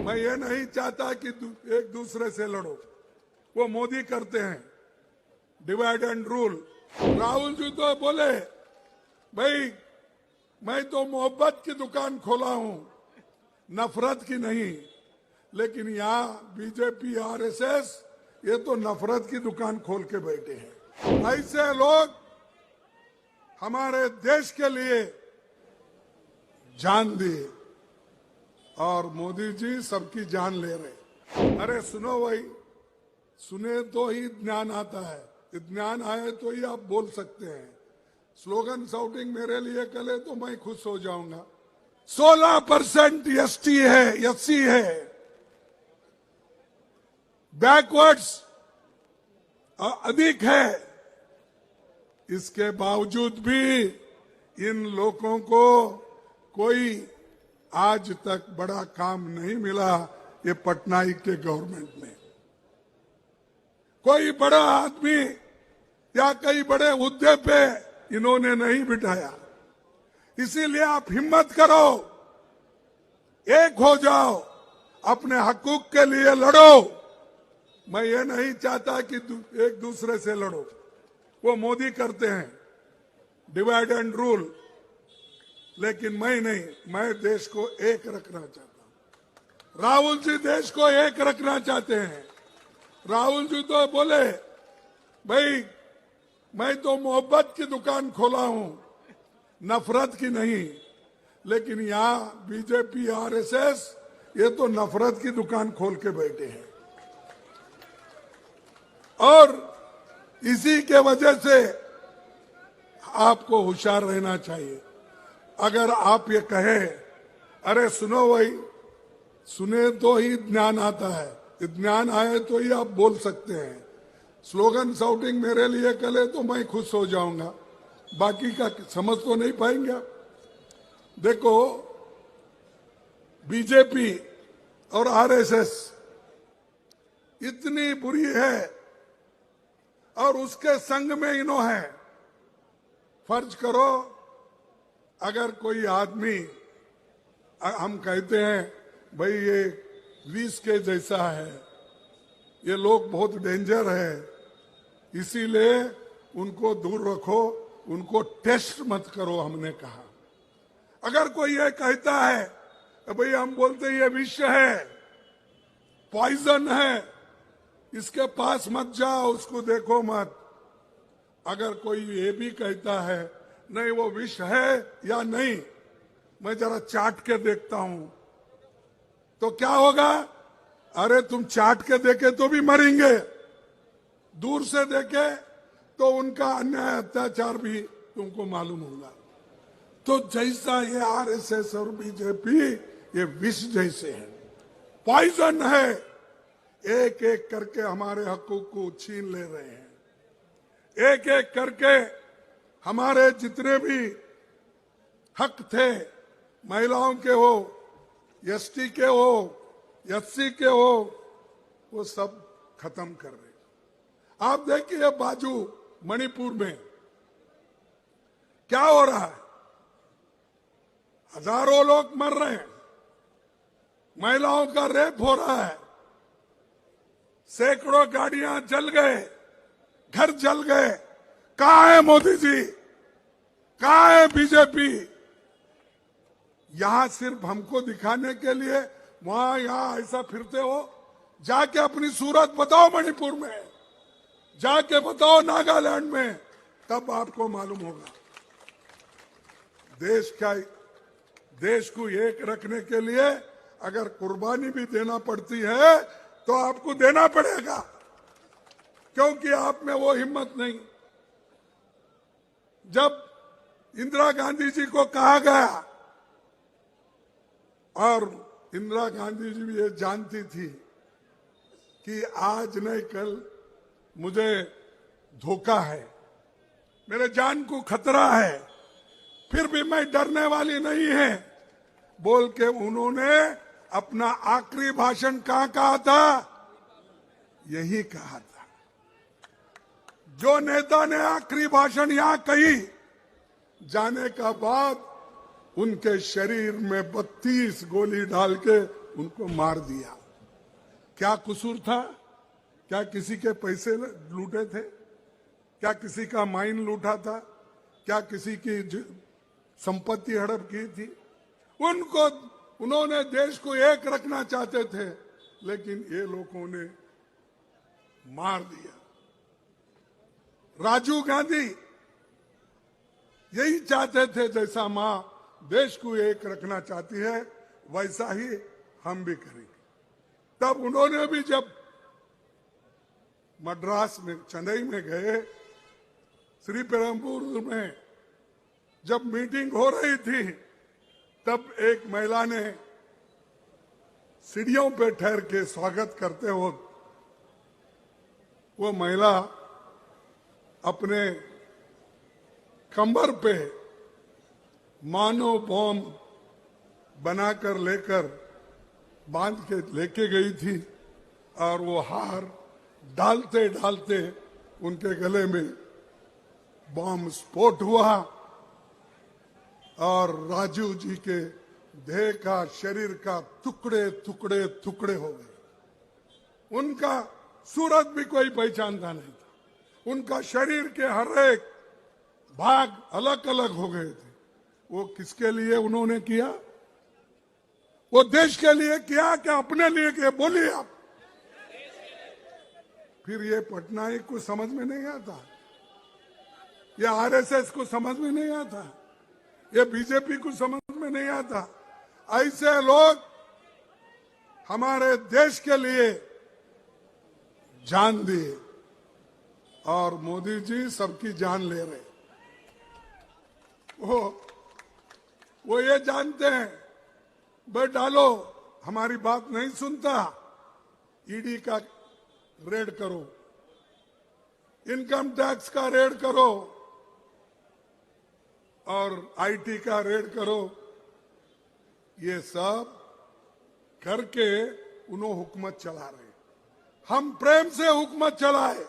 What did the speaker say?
मैं ये नहीं चाहता कि एक दूसरे से लड़ो। वो मोदी करते हैं, divide and rule. Rahul ji तो बोले भाई मैं तो मोहब्बत की दुकान खोला हूं, नफरत की नहीं। लेकिन यहाँ बीजेपी आरएसएस ये तो नफरत की दुकान खोल के बैठे हैं। ऐसे लोग हमारे देश के लिए जान दिए और मोदी जी सबकी जान ले रहे। अरे सुनो भाई, सुने तो ही ज्ञान आता है, ज्ञान आए तो ही आप बोल सकते हैं। स्लोगन शाउटिंग मेरे लिए करे तो मैं खुश हो जाऊंगा। 16% एसटी है, एससी है, बैकवर्ड्स अधिक है। इसके बावजूद भी इन लोगों को कोई आज तक बड़ा काम नहीं मिला। ये पटनायक के गवर्नमेंट में कोई बड़ा आदमी या कई बड़े हुद्दे पे इन्होंने नहीं बिठाया। इसीलिए आप हिम्मत करो, एक हो जाओ, अपने हकूक के लिए लड़ो। मैं ये नहीं चाहता कि एक दूसरे से लड़ो। वो मोदी करते हैं, डिवाइड एंड रूल। लेकिन मैं नहीं, मैं देश को एक रखना चाहता हूं। राहुल जी देश को एक रखना चाहते हैं। राहुल जी तो बोले भाई मैं तो मोहब्बत की दुकान खोला हूं, नफरत की नहीं। लेकिन यहाँ बीजेपी आरएसएस ये तो नफरत की दुकान खोल के बैठे हैं। और इसी के वजह से आपको होशियार रहना चाहिए। अगर आप ये कहें अरे सुनो भाई, सुने तो ही ज्ञान आता है, ज्ञान आए तो ही आप बोल सकते हैं। स्लोगन शाउटिंग मेरे लिए करे तो मैं खुश हो जाऊंगा, बाकी का समझ तो नहीं पाएंगे आप। देखो बीजेपी और आरएसएस इतनी बुरी है और उसके संग में इन्हों है। फर्ज करो अगर कोई आदमी, हम कहते हैं भाई ये विष के जैसा है, ये लोग बहुत डेंजर है, इसीलिए उनको दूर रखो, उनको टेस्ट मत करो, हमने कहा। अगर कोई ये कहता है भाई हम बोलते ये विष है, पॉइजन है, इसके पास मत जाओ, उसको देखो मत। अगर कोई ये भी कहता है नहीं वो विष है या नहीं, मैं जरा चाट के देखता हूं, तो क्या होगा? अरे तुम चाट के देखे तो भी मरेंगे, दूर से देखे तो उनका अन्याय अत्याचार भी तुमको मालूम होगा। तो जैसा ये आरएसएस और बीजेपी ये विष जैसे है, पॉइजन है, एक एक करके हमारे हकूक को छीन ले रहे हैं। एक एक करके हमारे जितने भी हक थे, महिलाओं के हो, एसटी के हो, एससी के हो, वो सब खत्म कर रहे। आप देखिए बाजू मणिपुर में क्या हो रहा है, हजारों लोग मर रहे हैं, महिलाओं का रेप हो रहा है, सैकड़ों गाड़ियां जल गए, घर जल गए। कहां है मोदी जी, कहां है बीजेपी? यहां सिर्फ हमको दिखाने के लिए वहां यहां ऐसा फिरते हो। जाके अपनी सूरत बताओ मणिपुर में, जाके बताओ नागालैंड में, तब आपको मालूम होगा। देश को एक रखने के लिए अगर कुर्बानी भी देना पड़ती है तो आपको देना पड़ेगा, क्योंकि आप में वो हिम्मत नहीं। जब इंदिरा गांधी जी को कहा गया, और इंदिरा गांधी जी भी ये जानती थी कि आज नहीं कल मुझे धोखा है, मेरे जान को खतरा है, फिर भी मैं डरने वाली नहीं है, बोल के उन्होंने अपना आखिरी भाषण कहाँ कहा था? यही कहा था। जो नेता ने आखिरी भाषण यहां कही, जाने का बाद उनके शरीर में 32 गोली डाल के उनको मार दिया। क्या कसूर था? क्या किसी के पैसे लूटे थे? क्या किसी का माइन लूटा था? क्या किसी की संपत्ति हड़प की थी? उन्होंने देश को एक रखना चाहते थे, लेकिन ये लोगों ने मार दिया। राजीव गांधी यही चाहते थे, जैसा मां देश को एक रखना चाहती है वैसा ही हम भी करेंगे। तब उन्होंने भी जब मद्रास में, चेन्नई में गए, श्रीपेरुम्बदूर में जब मीटिंग हो रही थी, तब एक महिला ने सीढ़ियों पे ठहर के स्वागत करते हो, वो महिला अपने कमर पे मानो बॉम्ब बनाकर लेकर बांध के लेके गई थी, और वो हार डालते डालते उनके गले में बॉम्ब स्फोट हुआ और राजीव जी के देह का, शरीर का टुकड़े टुकड़े टुकड़े हो गए। उनका सूरत भी कोई पहचानता नहीं था। उनका शरीर के हर एक भाग अलग अलग हो गए थे। वो किसके लिए उन्होंने किया? वो देश के लिए किया कि अपने लिए किया? बोलिए आप। फिर ये पटनायक को समझ में नहीं आता, ये आरएसएस को समझ में नहीं आता, ये बीजेपी को समझ में नहीं आता। ऐसे लोग हमारे देश के लिए जान दिए, और मोदी जी सबकी जान ले रहे। वो ये जानते हैं, भाई डालो, हमारी बात नहीं सुनता, ईडी का रेड करो, इनकम टैक्स का रेड करो, और आईटी का रेड करो। ये सब करके उन्होंने हुकूमत चला रहे। हम प्रेम से हुकूमत चलाए।